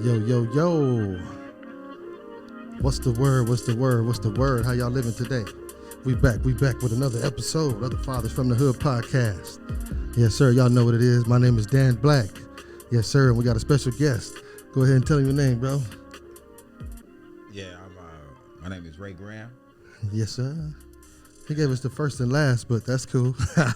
Yo, yo, yo. What's the word? What's the word? What's the word? How y'all living today? We back with another episode of the Fathers from the Hood podcast. Yes, sir. Y'all know what it is. My name is Dan Blac. Yes, sir. And we got a special guest. Go ahead and tell him your name, bro. Yeah, my name is Ray Graham. Yes, sir. He gave us the first and last, but that's cool. Yeah.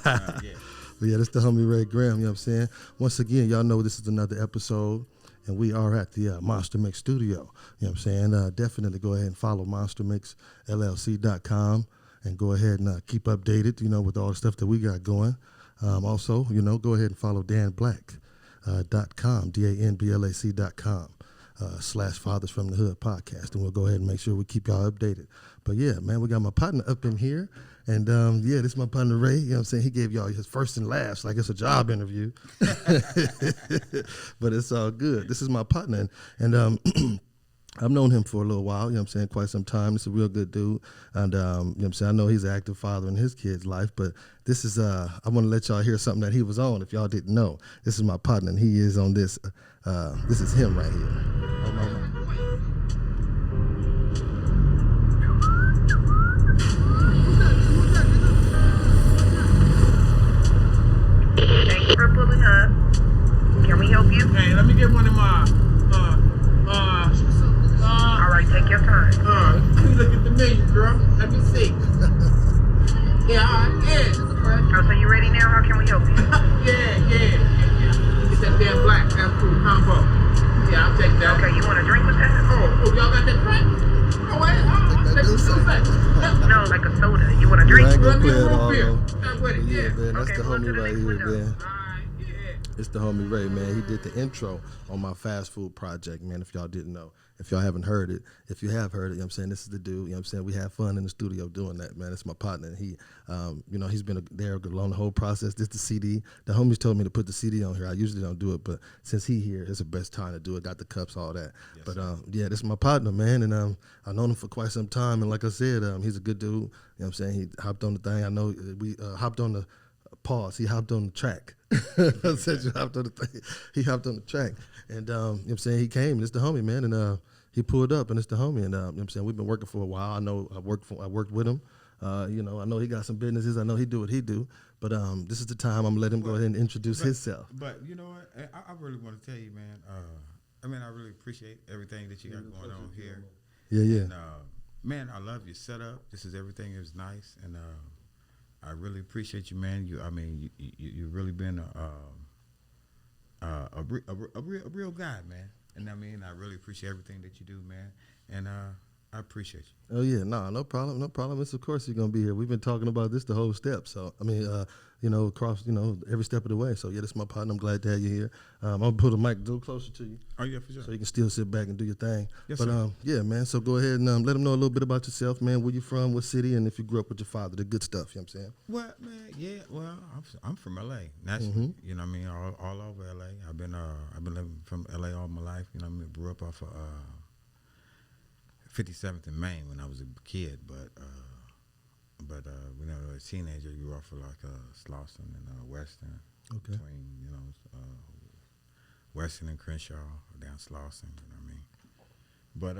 But yeah, that's the homie Ray Graham, you know what I'm saying? Once again, y'all know this is another episode, and we are at the Monster Mix studio, you know what I'm saying? Definitely go ahead and follow monstermixllc.com and go ahead and keep updated, you know, with all the stuff that we got going. Also, you know, go ahead and follow danblac.com, DANBLAC.com. / Fathers from the Hood podcast, and we'll go ahead and make sure we keep y'all updated. But yeah, man, we got my partner up in here, and yeah, this is my partner Ray. You know what I'm saying? He gave y'all his first and last, like it's a job interview. But it's all good. This is my partner, and I've known him for a little while, you know what I'm saying, quite some time. This is a real good dude. And, you know what I'm saying, I know he's an active father in his kid's life, but this is, I want to let y'all hear something that he was on if y'all didn't know. This is my partner, and he is on this. This is him right here. Oh, my God. Thank you for pulling up. Can we help you? Hey, let me get one of my, All right, take your time. let me look at the menu, girl. Let me see. Yeah. Oh, so you ready now? How can we help you? Yeah. It's that damn black, that food combo. Yeah, I'll take that. Okay, you want a drink with that? Oh, y'all got that drink? Oh, wait, I'll take some juice. No, like a soda. You want a I drink? ain't gonna Let me play it root all, beer. though. That's what it Yeah, is. man, that's Okay, the go to homie the right next here, window. man. Yeah. It's the homie Ray, man. He did the intro on my fast food project, man, if y'all didn't know. If y'all haven't heard it, if you have heard it, you know what I'm saying, this is the dude, you know what I'm saying, we have fun in the studio doing that, man. It's my partner, and he, you know, he's been there along the whole process. This the CD. The homies told me to put the CD on here. I usually don't do it, but since he here, it's the best time to do it. Got the cups, all that. Yes, but, yeah, this is my partner, man, and I've known him for quite some time, and like I said, he's a good dude, you know what I'm saying. He hopped on the thing. I know we hopped on the pause. He hopped on the track. I said you hopped on the thing. He hopped on the track, and you know what I'm saying, he came, and it's the homie, man, and he pulled up, and it's the homie, and you know what I'm saying, we've been working for a while. I know I worked with him. You know, I know he got some businesses. I know he do what he do, but this is the time I'm gonna let him go ahead and introduce himself. But you know what? I really want to tell you, man. I mean, I really appreciate everything that you got going on here. Yeah. And, man, I love your setup. This is everything is nice, and I really appreciate you, man. You've really been a real guy, man. And I mean, I really appreciate everything that you do, man. And I appreciate you. Oh yeah, no problem. It's of course you're gonna be here. We've been talking about this the whole step. So I mean, you know, across, you know, every step of the way. So yeah, this is my partner. I'm glad to have you here. I'm gonna put the mic a little closer to you. Oh yeah, for sure. So you can still sit back and do your thing. Yes, but sir. Yeah, man. So go ahead and let them know a little bit about yourself, man. Where you from, what city, and if you grew up with your father, the good stuff. You know what I'm saying? Well, man, yeah. Well, I'm from LA, naturally. You know what I mean? All over LA. I've been living from LA all my life. You know what I mean? Grew up off of 57th in Maine when I was a kid, but when I was a teenager, you grew up for like Slauson and Western. Okay. Between, you know, Western and Crenshaw, down Slauson, you know what I mean? But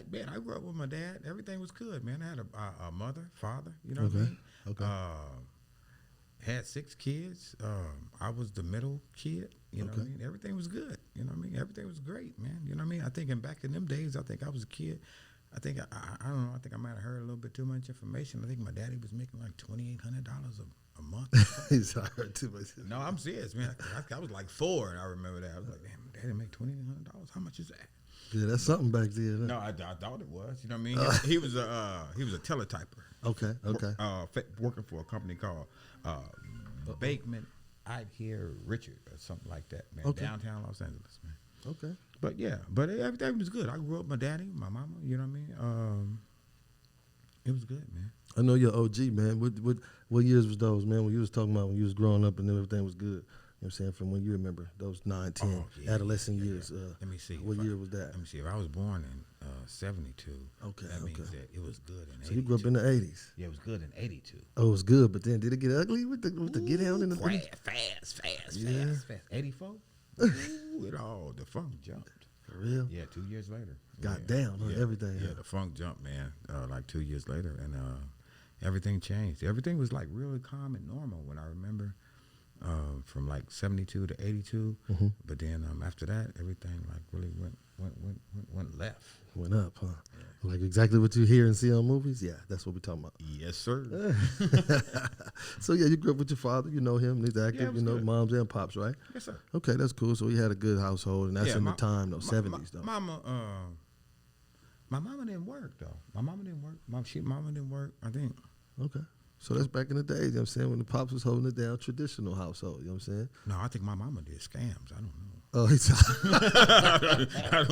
man, I grew up with my dad. Everything was good, man. I had a mother, father, you know what I mean? Okay. Had 6 kids. I was the middle kid. You know what I mean? Everything was good. You know what I mean? Everything was great, man. You know what I mean? I think back in them days, I think I was a kid. I think I don't know. I think I might have heard a little bit too much information. I think my daddy was making like $2,800 a month. He's heard too much. No, I'm serious, man. I was like 4, and I remember that. I was like, damn, my daddy make $2,800. How much is that? Yeah, that's something back then. No, I thought it was. You know what I mean? He was a teletyper. Okay. Working for a company called Bakeman Idcare Richard or something like that, man. Okay. Downtown Los Angeles, man. Okay. But yeah, everything was good. I grew up with my daddy, my mama. You know what I mean? It was good, man. I know you're OG, man. What years was those, man? When you was talking about when you was growing up and everything was good. You know what I'm saying? From when you remember those 9, 10 adolescent years. Let me see. What year was that? Let me see. If I was born in 72, that means that it was good in 82. So you grew up in the 80s. Yeah, it was good in 82. Oh, it was good, but then did it get ugly with the get down in the Fast. 84? The funk jumped. For real? Yeah, 2 years later. Got down on everything. Yeah, the funk jumped, man. Like 2 years later, and everything changed. Everything was like really calm and normal when I remember. From like 72 to 82, but then after that, everything like really went left. Went up, huh? Yeah. Like exactly what you hear and see on movies. Yeah, that's what we're talking about. Yes, sir. So yeah, you grew up with your father. You know him. He's active. You know good. Moms and pops, right? Yes, sir. Okay, that's cool. So he had a good household, and that's in the time, though, 70s, though. My mama didn't work though. My mama didn't work. Mama didn't work. I think. Okay. So that's back in the days, you know what I'm saying, when the pops was holding it down, traditional household, you know what I'm saying? No, I think my mama did scams. I don't know. Oh, he's I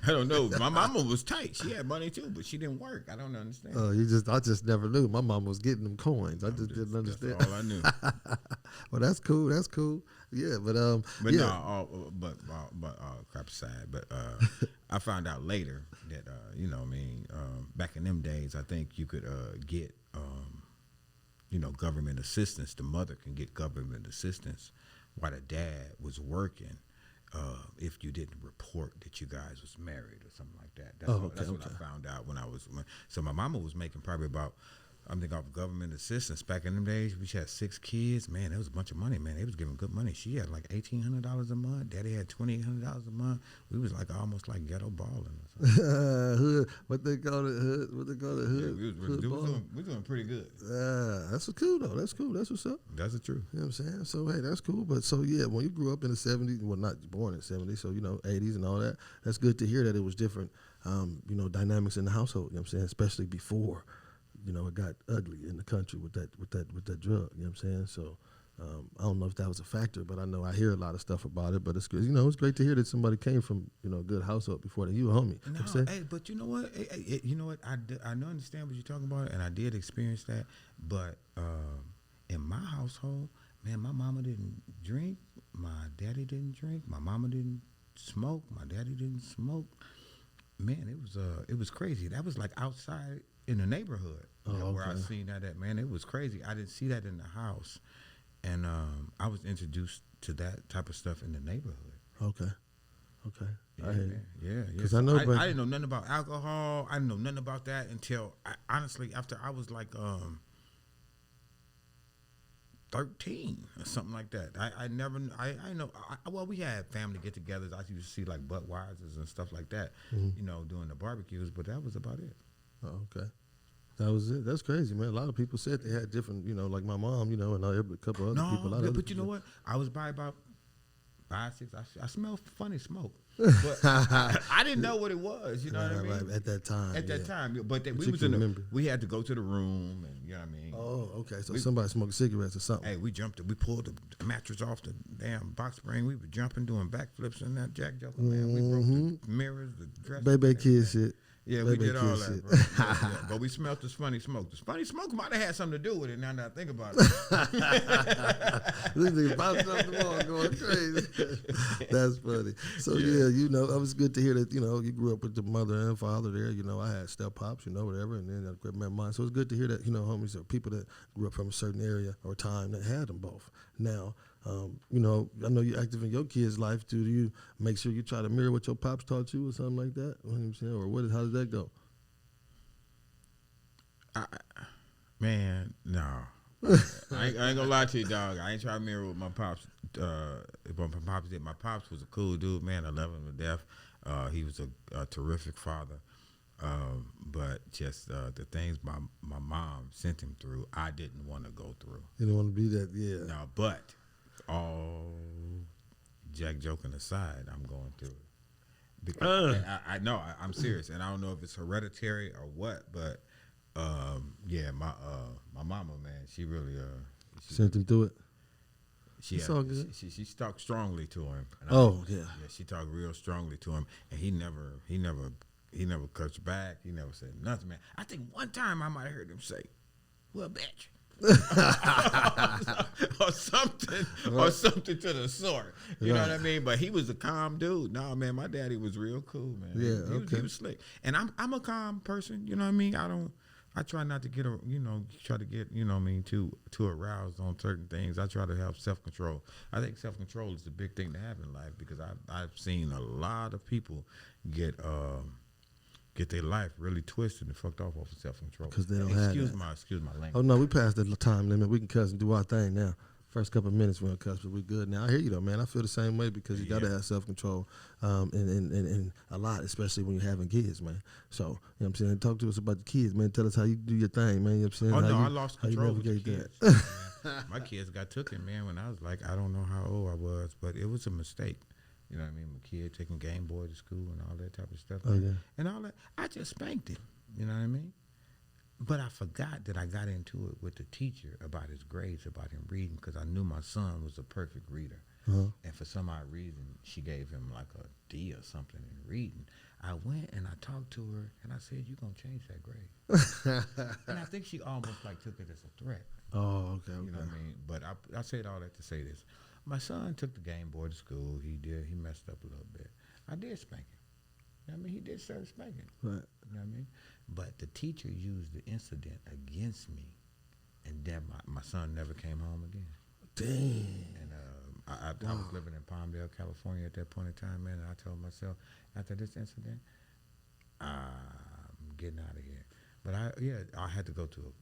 don't know. My mama was tight. She had money too, but she didn't work. I don't understand. Oh, I just never knew. My mom was getting them coins. I just didn't understand. That's all I knew. Well, that's cool. That's cool. Yeah, but yeah. No, but crap aside. But I found out later that you know, what I mean, back in them days, I think you could get government assistance. The mother can get government assistance while the dad was working. If you didn't report that you guys was married or something like that. That's what I found out when I was. So my mama was making probably about, I'm thinking of government assistance back in them days. We had 6 kids. Man, that was a bunch of money, man. They was giving good money. She had like $1,800 a month. Daddy had $2,800 a month. We was like almost like ghetto balling or something. hood, what they call it, hood. Yeah, we was doing pretty good. That's cool though. That's cool. That's what's up. That's the truth. You know what I'm saying? So hey, that's cool. But so yeah, when you grew up in the 70s, well, not born in the 70s, so 80s and all that. That's good to hear that it was different. Dynamics in the household. You know what I'm saying? Especially before. It got ugly in the country with that drug. You know what I'm saying? So I don't know if that was a factor, but I know I hear a lot of stuff about it. But it's good. It's great to hear that somebody came from a good household before that. You a homie. No, hey, but you know what? You know what? I don't understand what you're talking about, and I did experience that. But in my household, man, my mama didn't drink, my daddy didn't drink, my mama didn't smoke, my daddy didn't smoke. Man, it was crazy. That was like outside in the neighborhood where I seen that at. Man, it was crazy. I didn't see that in the house, and I was introduced to that type of stuff in the neighborhood. Okay. Yeah, yeah. Because I know I didn't know nothing about alcohol. I didn't know nothing about that until honestly after I was like 13 or something like that. I know. Well, we had family get-togethers. I used to see like Budweisers and stuff like that, doing the barbecues, but that was about it. Oh, okay. That was it. That's crazy, man. A lot of people said they had different, like my mom, and a couple other people. But you know what? I was by about 5, 6. I smelled funny smoke, but I didn't know what it was. You know what I mean? Right, at that time. But we had to go to the room, and you know what I mean. Oh, okay. So somebody smoked cigarettes or something. Hey, we pulled the mattress off the damn box spring. We were jumping, doing backflips in that Jack Joker, man. We broke the mirrors, the dresser. Baby kid shit. Yeah, we did all that, bro. Yeah. But we smelled this funny smoke. This funny smoke might have had something to do with it now that I think about it. This nigga bouncing off the wall going crazy. That's funny. So, yeah, it was good to hear that, you grew up with the mother and father there. I had step-pops, whatever, and then I remember mine. So it's good to hear that, homies or people that grew up from a certain area or time that had them both. Now, I know you're active in your kid's life. Do you make sure you try to mirror what your pops taught you or something like that? You know what I'm saying? Or how did that go? Man, no. I ain't gonna lie to you, dog. I ain't trying to mirror what my pops. What my pops did. My pops was a cool dude, man. I love him to death. He was a terrific father. But just the things my mom sent him through, I didn't want to go through. You didn't want to be that, yeah. No, but all Jack joking aside, I'm going through it. Because I know I'm serious, and I don't know if it's hereditary or what, but my mama, man, she really sent him through it. She talked strongly to him. Yeah, she talked real strongly to him, and he never cuts back. He never said nothing, man. I think one time I might have heard him say, "Well, bitch." or something to the sort. You know what I mean? But he was a calm dude. No, man, my daddy was real cool, man. Yeah, he was slick. And I'm a calm person, you know what I mean? I don't I try not to get try to get too aroused on certain things. I try to have self-control. I think self-control is the big thing to have in life, because I've seen a lot of people get their life really twisted and fucked off of self-control. Because they don't have that. Excuse my language. Oh no, we passed the time limit. We can cuss and do our thing now. First couple of minutes we don't cuss, but we good now. I hear you though, man. I feel the same way, because you got to have self-control, and a lot, especially when you're having kids, man. So, you know what I'm saying? Talk to us about the kids, man. Tell us how you do your thing, man. You know what I'm saying? Oh, no, I lost control with the kids. My kids got taken, man, when I was like, I don't know how old I was, but it was a mistake. You know what I mean? My kid taking Game Boy to school and all that type of stuff. Oh, yeah. And all that. I just spanked him. You know what I mean? But I forgot that I got into it with the teacher about his grades, about him reading, because I knew my son was a perfect reader. Uh-huh. And for some odd reason, she gave him like a D or something in reading. I went and I talked to her, and I said, "You gonna change that grade?" And I think she almost like took it as a threat. Oh, okay. You know what I mean? But I said all that to say this. My son took the Game Boy to school. He messed up a little bit. I did spank him. You know what I mean? He did serve spanking. Right. You know what I mean? But the teacher used the incident against me, and then my son never came home again. Dang. And I was living in Palmdale, California at that point in time, man, and I told myself, after this incident, I'm getting out of here. But I had to go to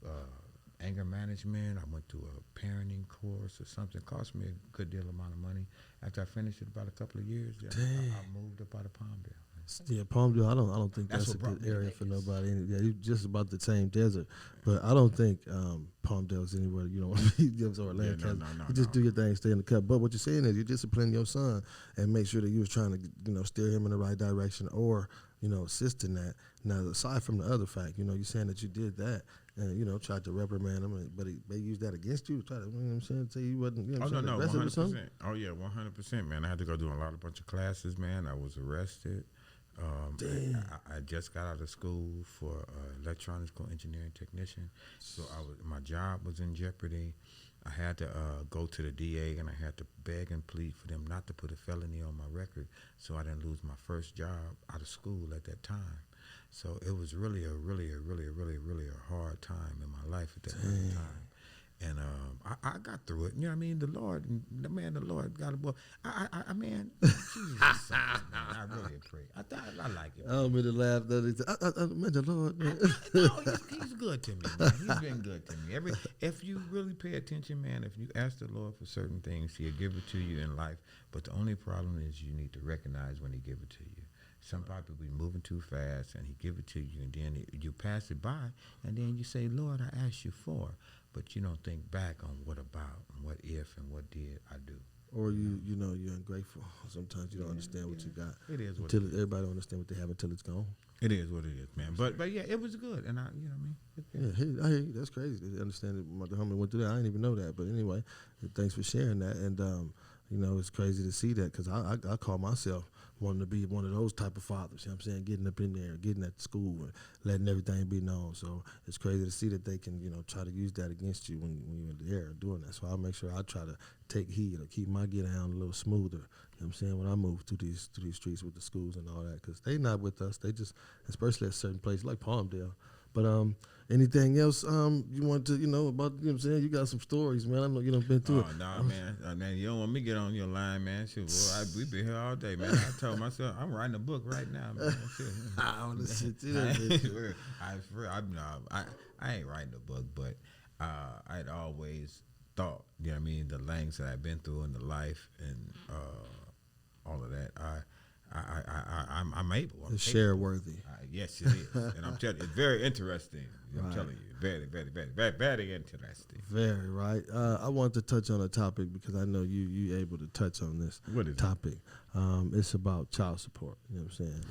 anger management. I went to a parenting course or something. It cost me a good deal amount of money. After I finished it, about a couple of years, I moved up out of Palmdale. Yeah, Palmdale. I don't think that's a good area for nobody. Yeah, you just about the same desert, but I don't think Palmdale's anywhere you don't want to be. Or Lancaster. You just do your thing, stay in the cut. But what you're saying is you discipline your son and make sure that you was trying to steer him in the right direction, or assist in that. Now, aside from the other fact, you're saying that you did that and tried to reprimand him, but they used that against you. Try to, you know what I'm saying, say you wasn't. You know what I'm saying, 100%. Oh yeah, 100%, man. I had to go do a bunch of classes, man. I was arrested. I just got out of school for electronical engineering technician, so my job was in jeopardy. I had to go to the DA, and I had to beg and plead for them not to put a felony on my record, so I didn't lose my first job out of school at that time. So it was really a hard time in my life at that point in time. And I got through it. You know what I mean? The Lord got a boy. I mean, Jesus, man, I really pray. I like it. I don't mean to laugh. I meant the Lord. Man. No, he's good to me, man. He's been good to me. If you really pay attention, man, if you ask the Lord for certain things, He'll give it to you in life. But the only problem is you need to recognize when He give it to you. Some people be moving too fast, and He give it to you, and then you pass it by, and then you say, "Lord, I asked you for." But you don't think back on what about and what if and what did I do. Or you're ungrateful. Sometimes you don't understand what you got. It is what everybody don't understand what they have until it's gone. It is what it is, man. But yeah, it was good, and I mean. Yeah, I hear you. That's crazy. To understand it. The homie went through that. I didn't even know that. But anyway, thanks for sharing that. And it's crazy to see that, because I call myself wanting to be one of those type of fathers. You know what I'm saying? Getting up in there, getting at school, and letting everything be known. So it's crazy to see that they can, try to use that against you when you're there doing that. So I'll make sure I try to take heed or keep my get down a little smoother. You know what I'm saying? When I move through these streets with the schools and all that, because they not with us. They just, especially at certain places like Palmdale. But anything else you want to, about, what I'm saying? You got some stories, man. I know you done been through it. Oh, no, man. You don't want me to get on your line, man. Shit, boy, we been here all day, man. I told myself, I'm writing a book right now, man. I want to sit too. I ain't writing a book, but I'd always thought, you know what I mean, the things that I've been through in the life and all of that. I'm able. It's share worthy. Yes, it is. And I'm telling you, it's very interesting. I'm telling you, very, very, very, very interesting. Very right. I want to touch on a topic because I know you able to touch on this topic. It's about child support. You know what I'm saying?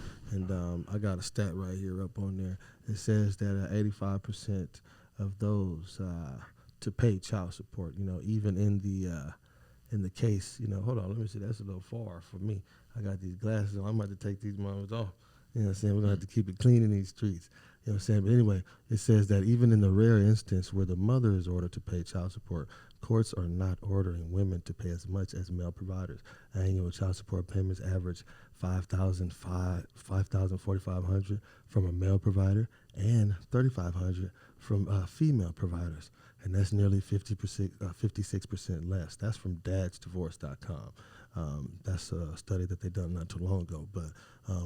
And I got a stat right here up on there. It says that 85% of those to pay child support. Even in the case. Hold on. Let me see. That's a little far for me. I got these glasses on. I'm about to take these moments off. You know what I'm saying? We're going to have to keep it clean in these streets. You know what I'm saying? But anyway, it says that even in the rare instance where the mother is ordered to pay child support, courts are not ordering women to pay as much as male providers. Annual child support payments average $5,000, $4,500 from a male provider and 3,500 from female providers, and that's nearly 56% less. That's from dadsdivorce.com. That's a study that they done not too long ago. But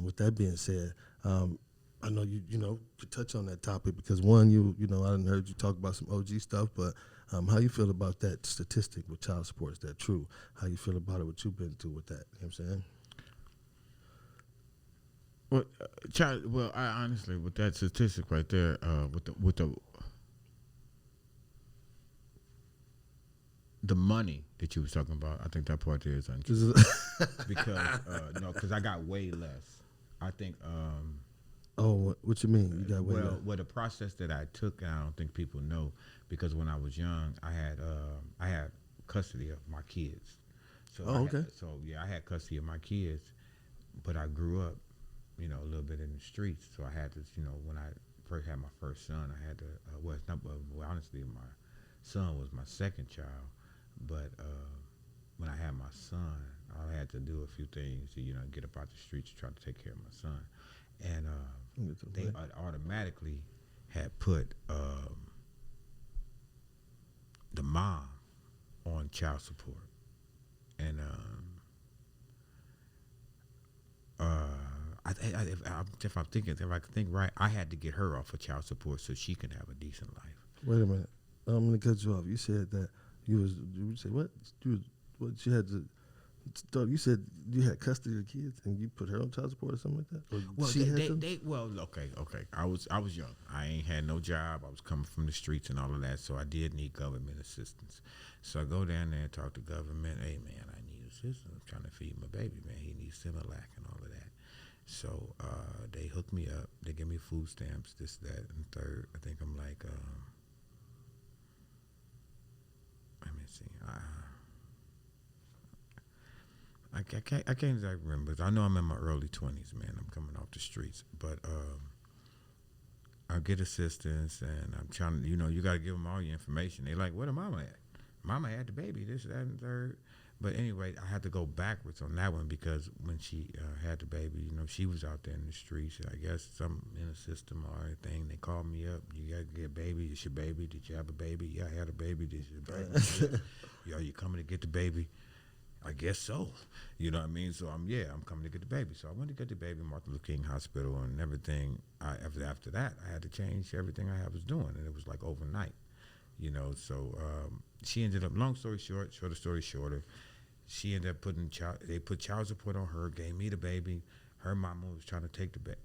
with that being said, I know you could touch on that topic because one, I done heard you talk about some OG stuff, but how you feel about that statistic with child support? Is that true? How you feel about it? What you've been through with that? You know what I'm saying? Well, I honestly, with that statistic right there, with the money that you was talking about, I think that part there is untrue. Because I got way less. I think. Oh, what you mean? You got way less? Well, the process that I took, I don't think people know, because when I was young, I had custody of my kids. So I had custody of my kids, but I grew up, a little bit in the streets. So I had to, when I first had my first son, I had to. Honestly, my son was my second child, but when I had my son, I had to do a few things to, get up out the streets to try to take care of my son, and they automatically had put the mom on child support, and if I can think right, I had to get her off of child support so she can have a decent life. Wait a minute, I'm gonna cut you off. You said that you said what? You had to. You said you had custody of the kids and you put her on child support or something like that? Or okay. I was young. I ain't had no job. I was coming from the streets and all of that, so I did need government assistance. So I go down there and talk to government. Hey, man, I need assistance. I'm trying to feed my baby, man. He needs Similac and all of that. So they hooked me up. They give me food stamps, this, that, and third. I think I'm like, let me see. I can't exactly remember. I know I'm in my early 20s, man. I'm coming off the streets. But I get assistance, and I'm trying to, you got to give them all your information. They're like, where the mama at? Mama had the baby, this, that, and third. But anyway, I had to go backwards on that one because when she had the baby, she was out there in the streets. I guess something in the system or anything. They called me up. You got to get a baby. It's your baby. Did you have a baby? Yeah, I had a baby. This is your baby. Are you coming to get the baby? I guess so. You know what I mean? So I'm coming to get the baby. So I went to get the baby, Martin Luther King Hospital, and everything. After that, I had to change everything I was doing, and it was like overnight. So she ended up, long story short, shorter story shorter, she ended up they put child support on her, gave me the baby. Her mama was trying to take the baby.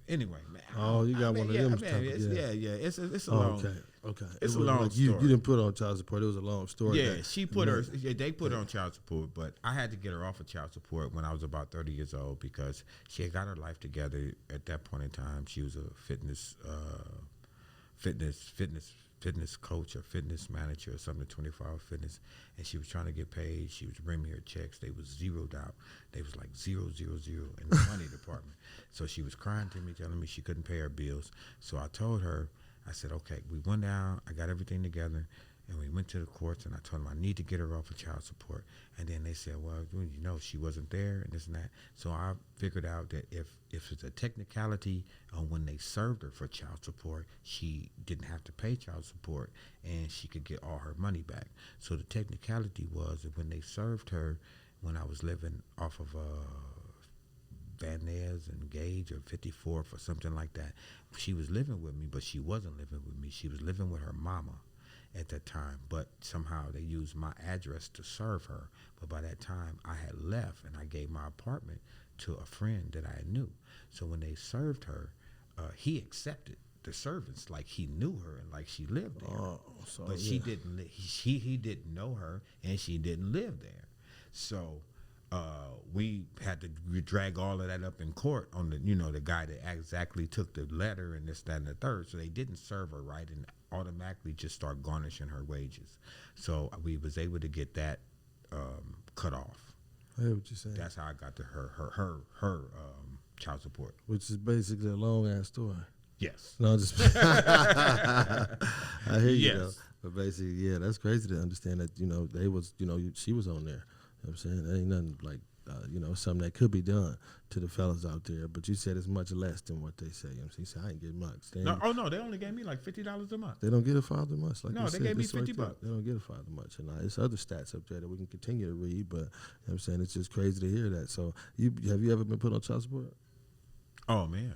Anyway, man. Oh, you got one of them. It's a long. Okay. It's a long story. You didn't put her on child support. It was a long story. Yeah, they put her on child support, but I had to get her off of child support when I was about 30 years old because she had got her life together at that point in time. She was a fitness coach or fitness manager or something, 24-hour fitness, and she was trying to get paid. She was bringing me her checks. They was zeroed out. They was like 0, 0, 0 in the money department. So she was crying to me, telling me she couldn't pay her bills. So I told her, I said, okay, we went down. I got everything together, and we went to the courts, and I told them I need to get her off of child support. And then they said, well, she wasn't there and this and that. So I figured out that if it's a technicality on when they served her for child support, she didn't have to pay child support, and she could get all her money back. So the technicality was that when they served her, when I was living off of Van Ness and Gage or 54th or something like that, she was living with me, but she wasn't living with me. She was living with her mama at that time, but somehow they used my address to serve her. But by that time, I had left, and I gave my apartment to a friend that I knew. So when they served her, he accepted the servants like he knew her and like she lived there. But she didn't. He didn't know her, and she didn't live there. So we had to drag all of that up in court on the guy that exactly took the letter and this, that, and the third. So they didn't serve her right and automatically just start garnishing her wages. So we was able to get that cut off. I hear what you're saying. That's how I got to her child support. Which is basically a long ass story. Yes. No, just I hear you. Yes. Though. But basically, that's crazy to understand that they was she was on there. You know what I'm saying? That ain't nothing like something that could be done to the fellas out there. But you said it's much less than what they say. You said I ain't getting much. They only gave me like $50 a month. They don't get a father much. Like no, they gave me $50 bucks. They don't get a father much. And it's other stats up there that we can continue to read. But I'm saying it's just crazy to hear that. So have you ever been put on child support? Oh man,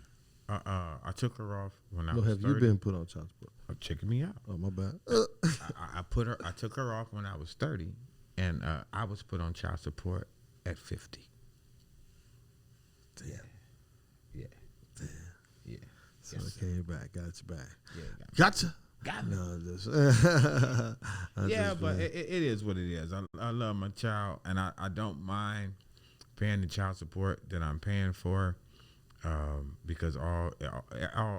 I took her off when I was 30. Have you been put on child support? Checking me out. Oh my bad. I took her off when I was 30, and I was put on child support at 50. Damn. Yeah. Damn. Yeah. So it came back, got you back. Yeah. Gotcha. Got me. No, just but it is what it is. I love my child, and I don't mind paying the child support that I'm paying for, because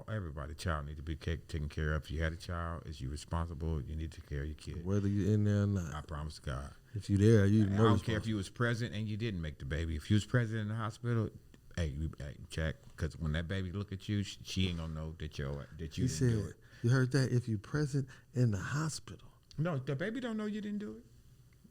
everybody child need to be taken care of. If you had a child, is you responsible? You need to take care of your kid, whether you're in there or not. I promise God. If you there, you. I don't care if you was present and you didn't make the baby. If you was present in the hospital, hey, check, because when that baby look at you, she ain't gonna know that you didn't do it. You heard that? If you present in the hospital. No, the baby don't know you didn't do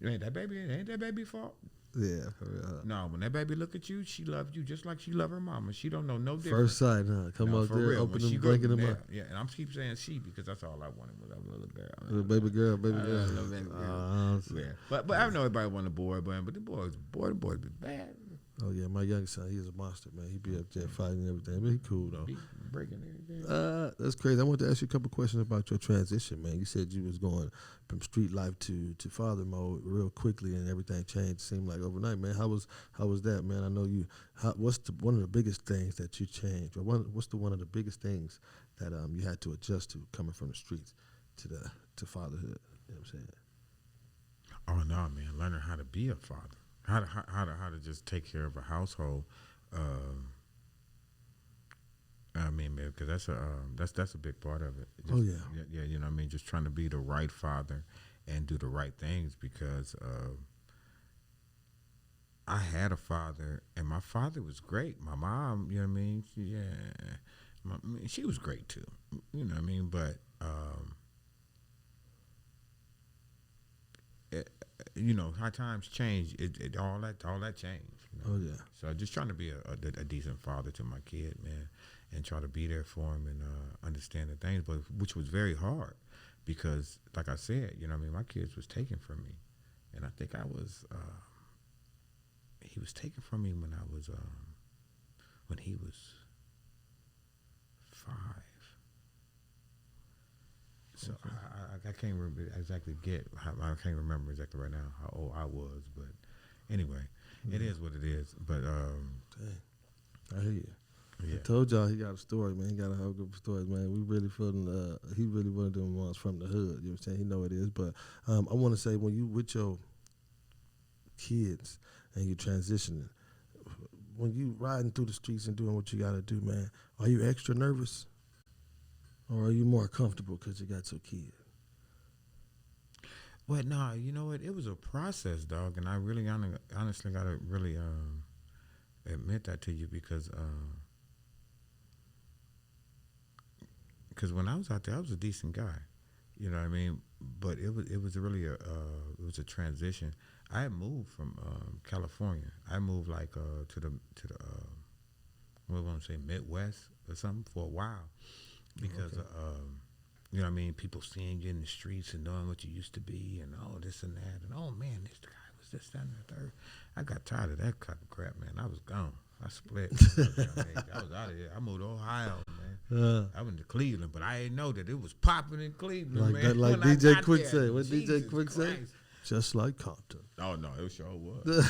it. Ain't that baby fault? Yeah, for real. No, when that baby look at you, she loved you just like she loved her mama. She don't know no difference. First sight, huh? Come up there, real. open them, blanket them up. Yeah, and I'm keep saying she because that's all I wanted was a little girl. Little baby girl. Yeah. But I know everybody want a boy, but the boys be bad. Oh yeah, my youngest son, he's a monster, man. He be up there fighting and everything, but he cool though. He breaking everything. That's crazy. I want to ask you a couple questions about your transition, man. You said you was going from street life to father mode real quickly, and everything changed. It seemed like overnight, man. How was that, man? I know you. What's one of the biggest things that you changed, or what's one of the biggest things that you had to adjust to coming from the streets to fatherhood? You know what I'm saying? Oh no, man! Learning how to be a father. How to just take care of a household. I mean, man, because that's a big part of it. Just, yeah. You know what I mean? Just trying to be the right father and do the right things, because I had a father, and my father was great. My mom, you know what I mean? She was great too. You know what I mean? But how times change, all that changed. You know? Oh yeah. So just trying to be a decent father to my kid, man, and try to be there for him and understand the things, but which was very hard, because like I said, you know what I mean, my kids was taken from me, and I think he was taken from me when he was 5. So I can't remember exactly I can't remember exactly right now how old I was, but anyway, it is what it is. But dang, I hear you. Yeah. I told y'all he got a story, man. He got a whole group of stories, man. We really feeling he really one of them ones from the hood. You know what I'm saying? He know it is. But I want to say, when you with your kids and you transitioning, when you riding through the streets and doing what you got to do, man, are you extra nervous? Or are you more comfortable because you got your kid? Well, no, you know what? It was a process, dog, and I really honestly got to really admit that to you, because when I was out there, I was a decent guy, you know what I mean? But it was really a transition. I had moved from California. I moved like to the what do I want to say, Midwest or something for a while. Because, you know what I mean, people seeing you in the streets and knowing what you used to be and this and that. And, oh, man, this guy was this, that, and the third. I got tired of that kind of crap, man. I was gone. I split. I was out of here. I moved to Ohio, man. I went to Cleveland, but I didn't know that it was popping in Cleveland, man. Like DJ Quick said. What DJ Quick said? Just like Compton. Oh, no, it sure was. It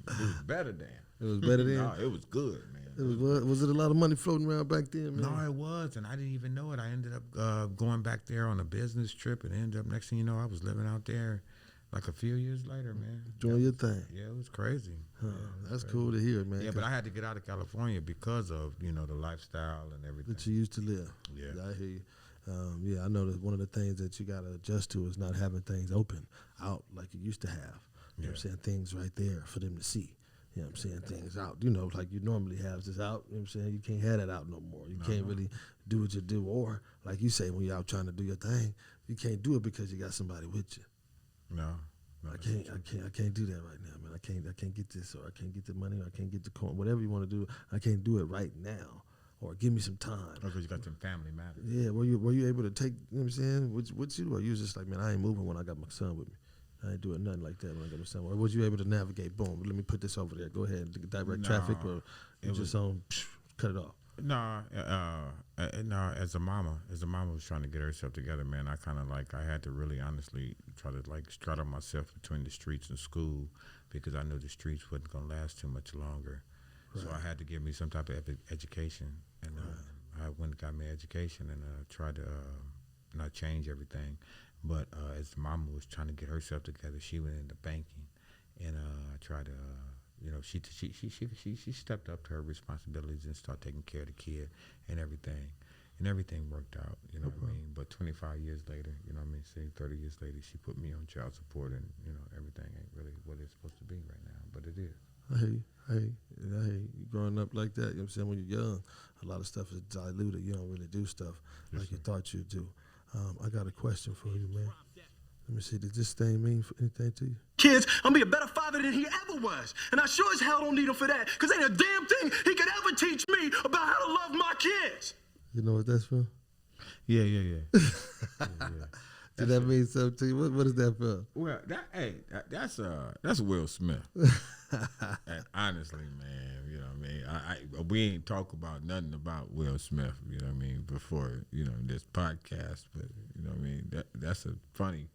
was better than. It was better than? No, it was good, man. Was it a lot of money floating around back then, man? No, it was, and I didn't even know it. I ended up going back there on a business trip, and ended up, next thing you know, I was living out there like a few years later, man. Doing your thing. Yeah, it was crazy. Huh, yeah, that's crazy. Cool to hear, man. Yeah, but I had to get out of California because of, the lifestyle and everything. That you used to live. Yeah. I hear you. I know that one of the things that you got to adjust to is not having things open out like you used to have. You know what I'm saying? Things right there for them to see. You know what I'm saying? Things out, like you normally have this out. You know what I'm saying? You can't have that out no more. You can't really do what you do. Or, like you say, when you're out trying to do your thing, you can't do it because you got somebody with you. No. I can't do that right now, man. I can't get this, or I can't get the money, or I can't get the coin, whatever you want to do. I can't do it right now, or give me some time. Because you got some family matters. Yeah, were you able to take? You know what I'm saying? What you do? Or you was just like, man, I ain't moving when I got my son with me. I ain't doing nothing like that when I got my son. Or was you able to navigate? Boom, let me put this over there. Go ahead and direct traffic, or you just cut it off. No, as a mama was trying to get herself together, man, I kind of I had to really honestly try to straddle myself between the streets and school, because I knew the streets wasn't going to last too much longer. Right. So I had to give me some type of education, and I went and got me education and tried to not change everything. But as the mama was trying to get herself together, she went into banking, and tried to. She stepped up to her responsibilities and started taking care of the kid and everything worked out, you know what I mean? But 25 years later, you know what I mean, say 30 years later, she put me on child support, and, you know, everything ain't really what it's supposed to be right now, but it is. I hear you. Growing up like that, you know what I'm saying, when you're young, a lot of stuff is diluted. You don't really do stuff like you thought you'd do. I got a question for you, man. Let me see, did this thing mean anything to you? Kids, I'm gonna be a better father than he ever was. And I sure as hell don't need him for that, because ain't a damn thing he could ever teach me about how to love my kids. You know what that's from? Yeah. yeah. Did that mean something to you? What is that from? Well, that's Will Smith. And honestly, man, you know what I mean? We ain't talk about nothing about Will Smith, you know what I mean, before, you know, this podcast, but, you know what I mean? That's a funny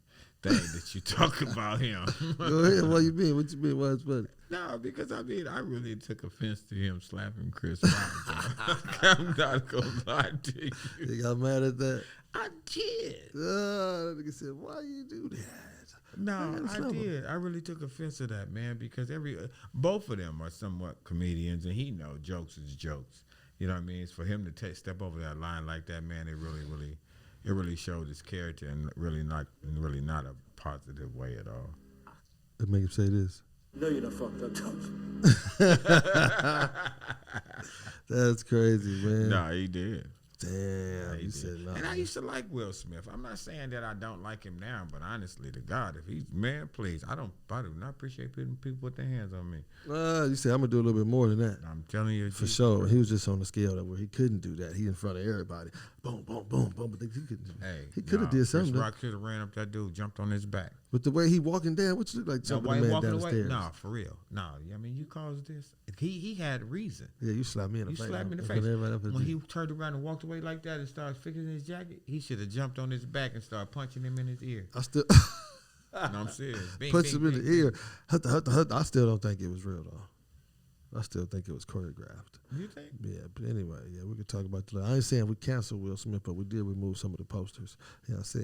thing that you talk about him. Go ahead. What you mean? What you mean? Why it's funny? No, because I really took offense to him slapping Chris Rock. I'm not gonna lie to you. You got mad at that? I did. That nigga said, "Why you do that?" No, I did. I really took offense to that, man, because both of them are somewhat comedians, and he know jokes is jokes. You know what I mean? It's for him to step over that line like that, man. It really showed his character, and really not a positive way at all. It make him say this. No, you done fucked up, That's crazy, man. No, he did. Damn, you said no. And I used to like Will Smith. I'm not saying that I don't like him now, but honestly, to God, if he's man, please, I do not appreciate people put their hands on me. You said I'm gonna do a little bit more than that. I'm telling you, for sure. He was just on the scale that where he couldn't do that. He in front of everybody. Boom, boom, boom, boom. But he could have did something. Chris Rock should have ran up that dude, jumped on his back. But the way he walking down, what you look like jumping a man down the stairs? Nah, for real. Nah, I mean, you caused this. He had reason. Yeah, you slapped me in the face. You slapped me in the face. When he turned around and walked away like that and started fixing his jacket, he should have jumped on his back and started punching him in his ear. I still... No, I'm serious. Punch him in the ear. I still don't think it was real, though. I still think it was choreographed. You think? Yeah, but anyway, we could talk about that. I ain't saying we canceled Will Smith, but we did remove some of the posters. You know what I'm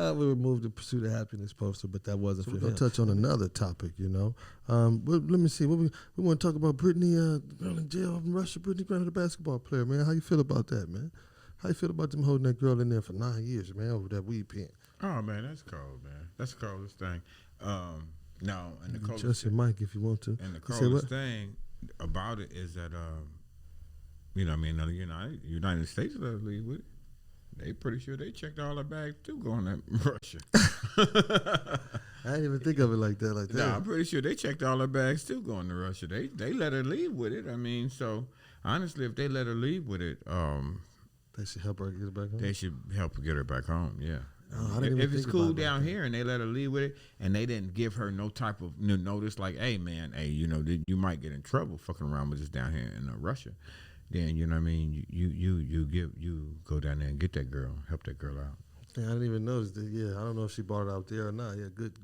saying? We removed the Pursuit of Happiness poster, but that wasn't for him. We're going to touch on another topic, you know. Let me see. We want to talk about Britney, girl in jail in Russia, Britney Griner, the basketball player, man. How you feel about that, man? How you feel about them holding that girl in there for 9 years, man, over that weed pen? Oh, man, that's cold, man. That's the coldest thing. No, and the coldest adjust your mic if you want to. And the coldest thing about it is that, you know what I mean, the United States doesn't leave with it. They pretty sure they checked all their bags too going to Russia. I didn't even think of it like that. No, I'm pretty sure they checked all their bags too going to Russia. They let her leave with it. I mean, so honestly, if they let her leave with it, they should help her get it back home. They should help her get her back home. Yeah. If it's cool down here and they let her leave with it, and they didn't give her no type of notice, like, hey man, you know, you might get in trouble fucking around with this down here in Russia, then you know what I mean, you go down there and get that girl, help that girl out. Yeah, I didn't even notice that. Yeah, I don't know if she brought it out there or not. Yeah, good.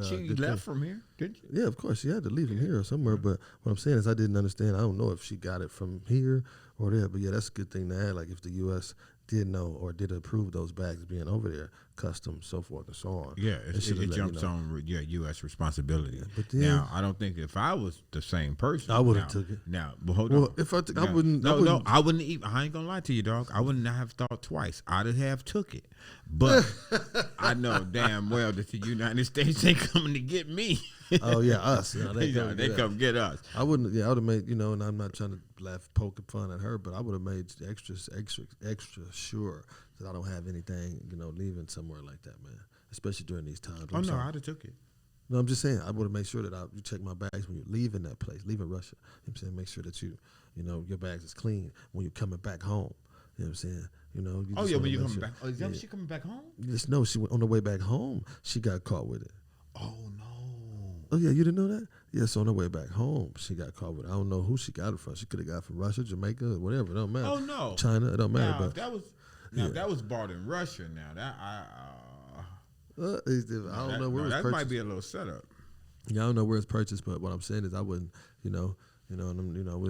She good left thing. from here, didn't she? Yeah, of course she had to leave from here or somewhere. But what I'm saying is, I didn't understand. I don't know if she got it from here or there. But yeah, that's a good thing to add. Like if the U.S. did know or did approve those bags being over there, customs, so forth and so on. Yeah, it jumps on U.S. responsibility. Yeah, but then, now, I don't think if I was the same person, I would have took it. Now, but hold on. If I wouldn't. No, I wouldn't even. I ain't gonna lie to you, dog. I wouldn't have thought twice. I'd have took it. But I know damn well that the United States ain't coming to get me. Oh yeah, us. You know, they come get us. I wouldn't. Yeah, I would have made. You know, and I'm not trying to poke fun at her, but I would have made extra sure that I don't have anything, you know, leaving somewhere like that, man. Especially during these times. Oh no, I'd have took it. No, I'm just saying I would have made sure that you check my bags when you're leaving that place, leaving Russia. You know what I'm saying? Make sure that your bags is clean when you're coming back home. You know what I'm saying? You when you coming back. Oh, is that when she coming back home? Just know she went on the way back home. She got caught with it. Oh no. Oh yeah, you didn't know that? Yes, on the way back home, she got caught with it. I don't know who she got it from. She could have got it from Russia, Jamaica, whatever. It don't matter. Oh no. China, it don't matter. Now, but if that was if that was bought in Russia. Now that I don't know where it's that purchased. might be a little setup. Yeah, I don't know where it's purchased, but what I'm saying is I wouldn't, we'll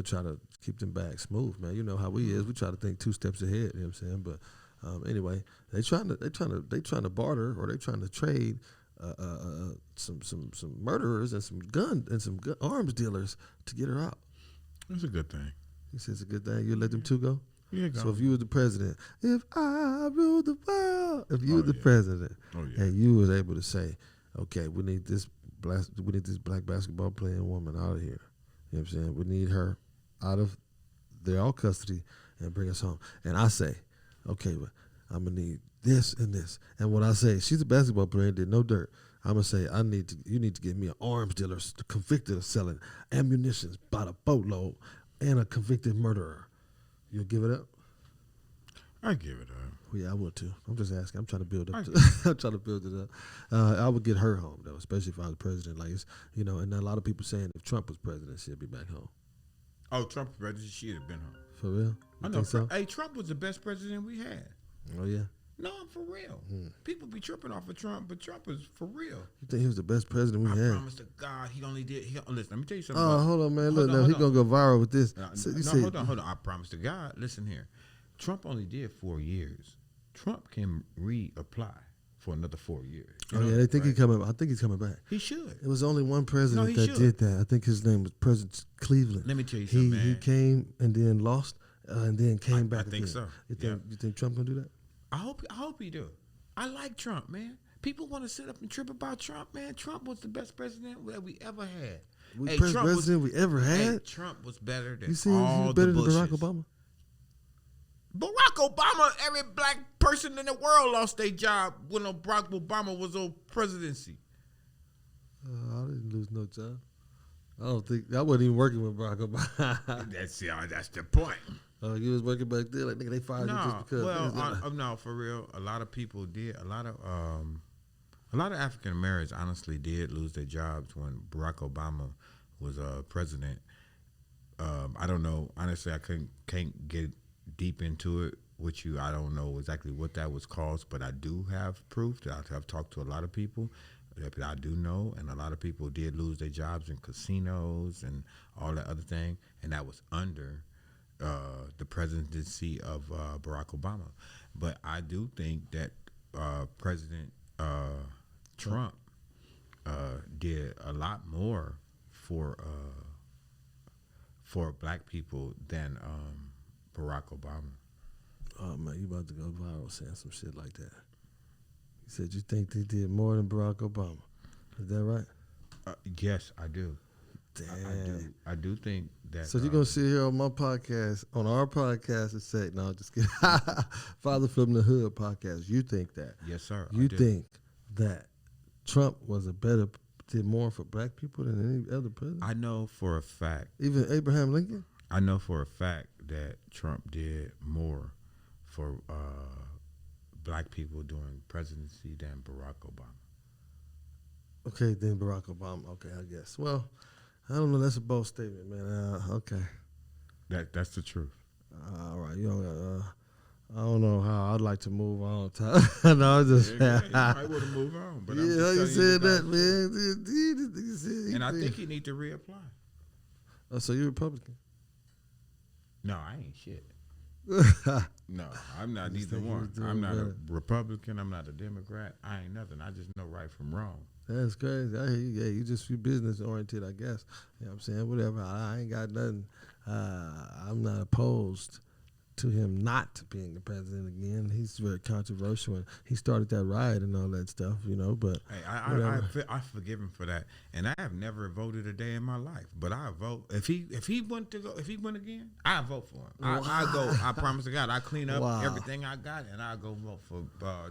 try to keep them bags smooth, man. You know how we is. We try to think 2 steps ahead. You know what I'm saying? But anyway, they trying to barter, or they trying to trade some murderers and some arms dealers to get her out. That's a good thing. He says it's a good thing. You let them 2 go. Yeah, go. So if you was the president, if I ruled the world, if you was the president, and you was able to say, okay, we need this black basketball playing woman out of here. You know what I'm saying? We need her out of their custody and bring us home. And I say, okay, well, I'm gonna need this and this. And when I say she's a basketball player and did no dirt, I'm gonna say you need to get me an arms dealer convicted of selling ammunition by the boatload and a convicted murderer. You'll give it up? I give it up. Well, yeah, I would too. I'm just asking. I'm trying to build up. I'm trying to build it up. I would get her home though, especially if I was president. Like and a lot of people saying if Trump was president, she'd be back home. Oh, Trump was president, she'd have been home. For real? I know. So? Hey, Trump was the best president we had. Oh yeah. No, I'm for real. People be tripping off of Trump, but Trump is for real. You think he was the best president we had? I promise to God, he only did. Listen, let me tell you something. Oh, hold on, man. Look, now he's gonna go viral with this. Hold on. I promise to God. Listen here. Trump only did 4 years. Trump can reapply for another 4 years. They think he's coming. I think he's coming back. He should. It was only one president that did that. I think his name was President Cleveland. Let me tell you something, man. He came and then lost and then came back. I think so. You think Trump gonna do that? I hope he do. I like Trump, man. People want to sit up and trip about Trump, man. Trump was the best president that we ever had. Best president we ever had? Hey, Trump was better than you see, all the better Bushes. than Barack Obama? Barack Obama, every black person in the world lost their job when Barack Obama was on presidency. I didn't lose no job. I wasn't even working with Barack Obama. That's the point. Oh, you was working back there, like nigga, they fired you just because. Well, no, for real. A lot of people did. A lot of African Americans honestly did lose their jobs when Barack Obama was president. I don't know. Honestly, I can't get deep into it with you. I don't know exactly what that was caused, but I do have proof that I've talked to a lot of people that I do know, and a lot of people did lose their jobs in casinos and all that other thing, and that was under the presidency of Barack Obama. But I do think that President Trump did a lot more for black people than Barack Obama. Oh man, you about to go viral saying some shit like that. You said you think they did more than Barack Obama. Is that right? Yes, I do. Damn. I do think that. So you're gonna sit here on my podcast, on our podcast, and say, "No, just kidding." Father from the Hood podcast. You think that? Yes, sir. You think that Trump did more for black people than any other president? I know for a fact. Even Abraham Lincoln? I know for a fact that Trump did more for black people during presidency than Barack Obama. Okay, then Barack Obama. Okay, I guess. Well, I don't know. That's a bold statement, man. Okay. That's the truth. All right. I don't know how. I'd like to move on. No, I'm just. You might want to move on. But I'm just you said that, man. And I think he need to reapply. Oh, so you're Republican? No, I ain't shit. No, I'm not either one. I'm not a Republican. I'm not a Democrat. I ain't nothing. I just know right from wrong. That's crazy. I hear you. Yeah, you business oriented, I guess. You know what I'm saying? Whatever. I ain't got nothing. I'm not opposed to him not being the president again. He's very controversial, and he started that riot and all that stuff, But hey, I forgive him for that, and I have never voted a day in my life. But I vote if he went again, I vote for him. I go. I promise to God, I clean up everything I got, and I go vote for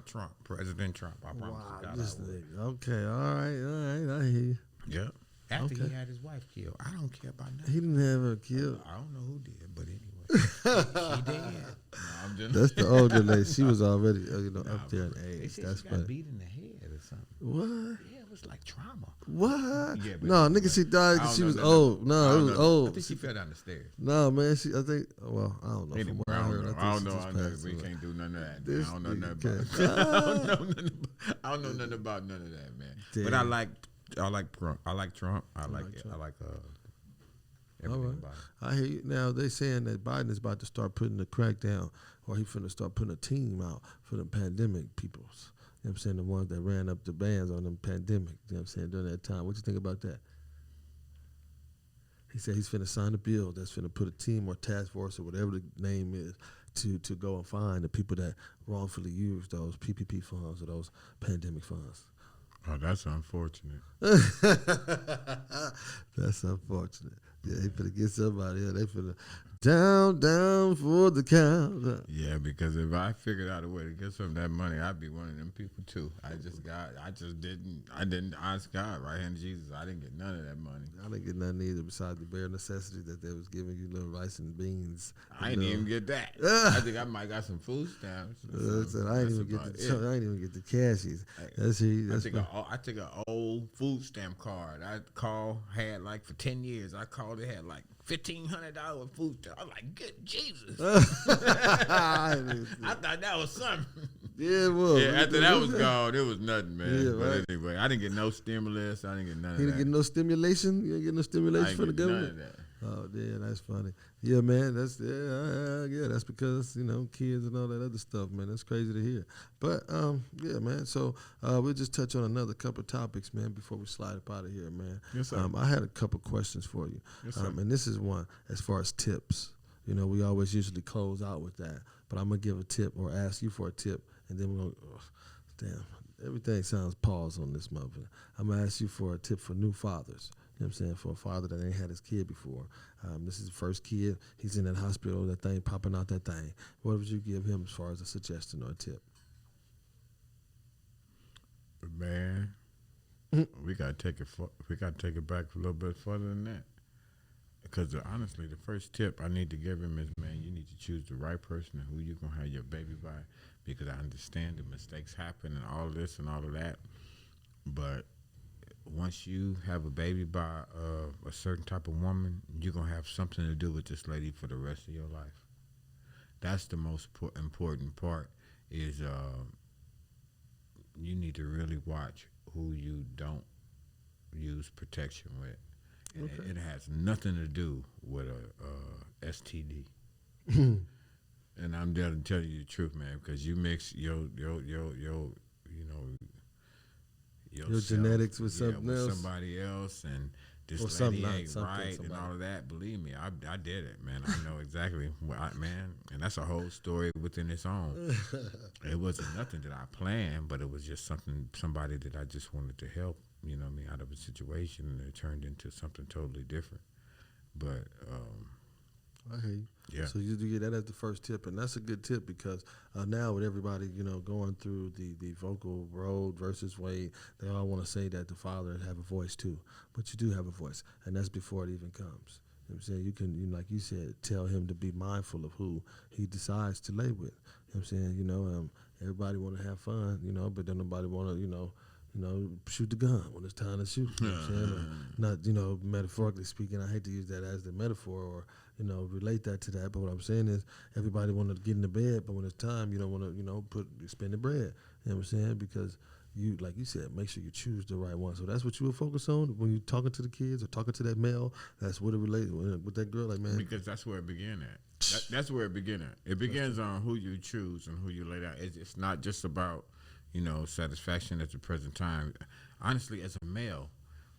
Trump, President Trump. I promise to God. This nigga. Okay, all right, I hear you. Yep. After he had his wife killed, I don't care about nothing. He didn't have her killed. I don't know who did, but anyway, she did. No, that's the older lady. She was already, up there in age. They said that's she funny. got beat in the head or something. What? Yeah, it was like trauma. What? Yeah, no, nigga, she died because she was old. No, it was old. I think she fell down the stairs. No, man, I think. Well, I don't know. Anyway, from what I heard, I don't know. We can't do none of that. I don't know nothing about. I don't know nothing about none of that, man. Damn. But I like Trump. I like everything about it. I hear you. Now they saying that Biden is about to start putting the crackdown, or he finna start putting a team out for the pandemic peoples. You know what I'm saying? The ones that ran up the bans on them pandemic. You know what I'm saying? During that time. What you think about that? He said he's finna sign a bill that's finna put a team or task force or whatever the name is to go and find the people that wrongfully used those PPP funds or those pandemic funds. Oh, that's unfortunate. That's unfortunate. Yeah, he finna get somebody. Yeah, they finna down for the count. Yeah, because if I figured out a way to get some of that money, I'd be one of them people too. I didn't ask God, right hand of Jesus. I didn't get none of that money. I didn't get nothing either besides the bare necessity that they was giving you, little rice and beans. I didn't even get that. I think I might got some food stamps. I didn't even get the cashies. I took an old food stamp card. Had like for 10 years. I called it, had like $1,500 food stamp. I was like, good Jesus. I thought that was something. Yeah, it was. Yeah, after that was gone, it was nothing, man. Yeah, right. But anyway, I didn't get no stimulus. I didn't get none of that. You didn't get no stimulation? You didn't get no stimulation from the government? None of that. Oh, yeah, that's funny. Yeah, man, that's because, kids and all that other stuff, man. That's crazy to hear. But, yeah, man, so we'll just touch on another couple of topics, man, before we slide up out of here, man. Yes, sir. I had a couple questions for you. Yes, sir. And this is one as far as tips. We always usually close out with that. But I'm going to give a tip or ask you for a tip, and then we're going to, everything sounds pause on this motherfucker. I'm going to ask you for a tip for new fathers. You know what I'm saying? For a father that ain't had his kid before. This is the first kid. He's in that hospital, that thing popping out that thing. What would you give him as far as a suggestion or a tip? Man, we gotta take it back a little bit further than that. Because honestly, the first tip I need to give him is, man, you need to choose the right person and who you're gonna have your baby by. Because I understand the mistakes happen and all this and all of that, but once you have a baby by a certain type of woman, you're going to have something to do with this lady for the rest of your life. That's the most important part is you need to really watch who you don't use protection with. And it has nothing to do with a STD. And I'm there to tell you the truth, man, because you mix your genetics with something else, somebody else, and this lady ain't right, and all of that. Believe me, I did it, man. I know exactly man, and that's a whole story within its own. It wasn't nothing that I planned, but it was just somebody that I just wanted to help. Out of a situation, and it turned into something totally different. But I hear you. Yeah. So you do get that as the first tip, and that's a good tip because now with everybody, going through the vocal road versus way, they all want to say that the father have a voice too, but you do have a voice, and that's before it even comes. You know what I'm saying? You can, like you said, tell him to be mindful of who he decides to lay with. You know what I'm saying? Everybody want to have fun, but then nobody want to, shoot the gun when it's time to shoot. You know what I'm saying? Not, metaphorically speaking, I hate to use that as the metaphor or, relate that to that. But what I'm saying is everybody want to get in the bed, but when it's time, you don't want to, spend the bread. You know what I'm saying? Because you, like you said, make sure you choose the right one. So that's what you will focus on when you're talking to the kids or talking to that male. That's what it relates with that girl. Like, man. Because that's where it began at. That's where it began at. It begins on who you choose and who you lay down. It's not just about, satisfaction at the present time. Honestly, as a male,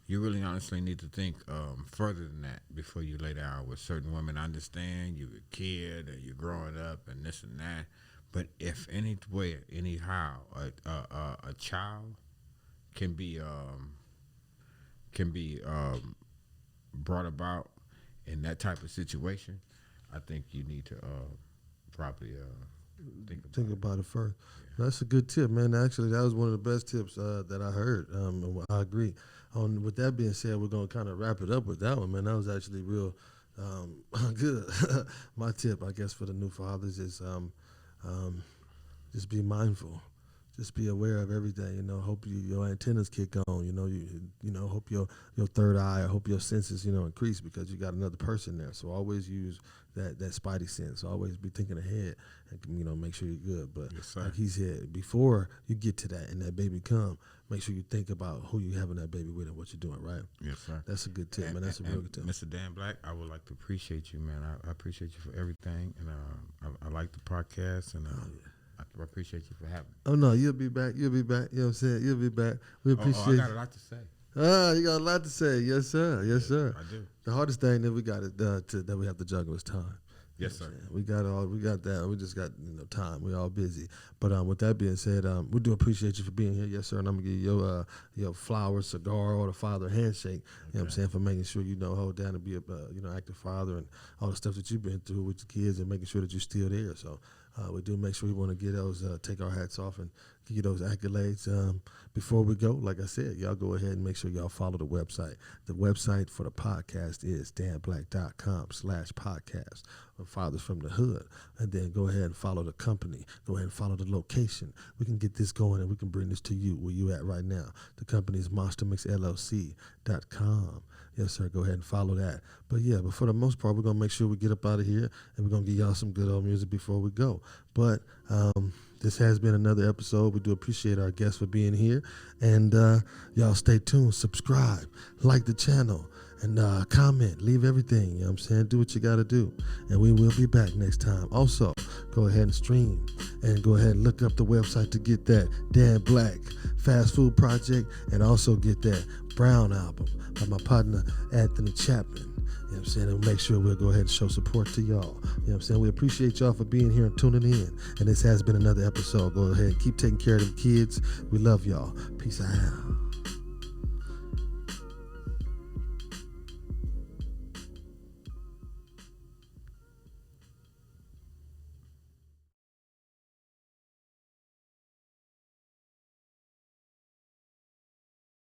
you really honestly need to think further than that before you lay down with certain women. I understand you're a kid and you're growing up and this and that, but if any way, anyhow, a child can be brought about in that type of situation, I think you need to probably think about it first. Yeah. That's a good tip, man. Actually, that was one of the best tips that I heard. And I agree. With that being said, we're gonna kind of wrap it up with that one, man. That was actually real good. My tip, I guess, for the new fathers is just be mindful. Just be aware of everything, you know. Hope your antennas kick on, you know. You know, hope your third eye, or hope your senses, you know, increase because you got another person there. So always use that spidey sense. Always be thinking ahead, and you know, make sure you're good. But yes, like he said, before you get to that and that baby come, make sure you think about who you having that baby with and what you're doing, right? Yes, sir. That's a good tip, man. That's a real good tip. Mr. Dan Blac, I would like to appreciate you, man. I appreciate you for everything, and I like the podcast, and I appreciate you for having me. Oh, no, you'll be back. You'll be back. You know what I'm saying? You'll be back. We appreciate I got a lot to say. You got a lot to say. Yes, sir. Yes, sir. I do. The hardest thing that we got that we have to juggle is time. Yes, sir. We got that. We just got time. We're all busy. But with that being said, we do appreciate you for being here. Yes, sir. And I'm gonna give you your flower, cigar, or the father handshake. You know what I'm saying, for making sure hold down and be a active father and all the stuff that you've been through with your kids and making sure that you're still there. So we do make sure we want to get those, take our hats off and give you those accolades. Before we go, like I said, y'all go ahead and make sure y'all follow the website. The website for the podcast is danblac.com/podcast. Fathers from the Hood. And then go ahead and follow the company. Go ahead and follow the location. We can get this going and we can bring this to you where you at right now. The company is monstermixllc.com. Yes, sir. Go ahead and follow that. But for the most part, we're going to make sure we get up out of here and we're going to give y'all some good old music before we go. But this has been another episode. We do appreciate our guests for being here. And y'all stay tuned, subscribe, like the channel, and comment, leave everything. You know what I'm saying? Do what you got to do. And we will be back next time. Also, go ahead and stream and go ahead and look up the website to get that Dan Blac Fast Food Project and also get that Brown album by my partner, Anthony Chapman. You know what I'm saying? And make sure we'll go ahead and show support to y'all. You know what I'm saying? We appreciate y'all for being here and tuning in. And this has been another episode. Go ahead and keep taking care of them kids. We love y'all. Peace out.